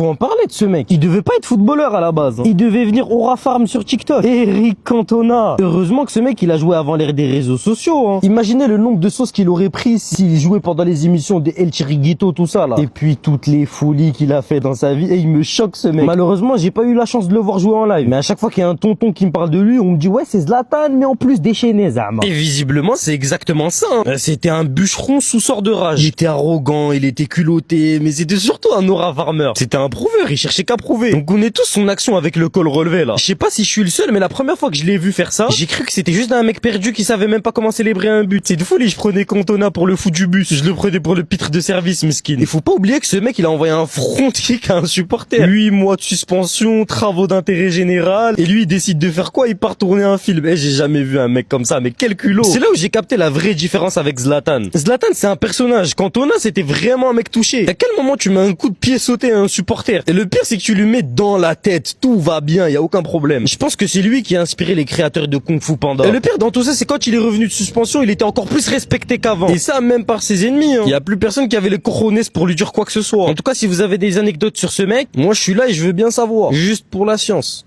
faut en parler de ce mec. Il devait pas être footballeur à la base. Il devait venir Aura Farm sur TikTok. Eric Cantona. Heureusement que ce mec, il a joué avant l'ère des réseaux sociaux. Imaginez le nombre de sauces qu'il aurait pris s'il jouait pendant les émissions de El Chiringuito, tout ça là. Et puis toutes les folies qu'il a fait dans sa vie. Et il me choque ce mec. Malheureusement, j'ai pas eu la chance de le voir jouer en live. Mais à chaque fois qu'il y a un tonton qui me parle de lui, on me dit ouais, c'est Zlatan, mais en plus déchaîné, Zama. Et visiblement, c'est exactement ça. C'était un bûcheron sous sort de rage. Il était arrogant, il était culotté, mais c'était surtout un Aura Farmer. C'était un prouveur, il cherchait qu'à prouver. On connaît tous son action avec le col relevé là. Je sais pas si je suis le seul, mais la première fois que je l'ai vu faire ça, j'ai cru que c'était juste un mec perdu qui savait même pas comment célébrer un but. C'est de folie, je prenais Cantona pour le fou du bus, je le prenais pour le pitre de service, mesquine. Il faut pas oublier que ce mec, il a envoyé un front kick à un supporter. 8 mois de suspension, travaux d'intérêt général, et lui il décide de faire quoi? Il part tourner un film. J'ai jamais vu un mec comme ça, mais quel culot. C'est là où j'ai capté la vraie différence avec Zlatan. Zlatan, c'est un personnage. Cantona, c'était vraiment un mec touché. À quel moment tu mets un coup de pied sauté à un supporter? Et le pire, c'est que tu lui mets dans la tête. Tout va bien, y a aucun problème. Je pense que c'est lui qui a inspiré les créateurs de Kung Fu Panda. Et le pire dans tout ça, c'est quand il est revenu de suspension, il était encore plus respecté qu'avant. Et ça, même par ses ennemis. Y a plus personne qui avait les cojones pour lui dire quoi que ce soit. En tout cas, si vous avez des anecdotes sur ce mec, moi je suis là et je veux bien savoir. Juste pour la science.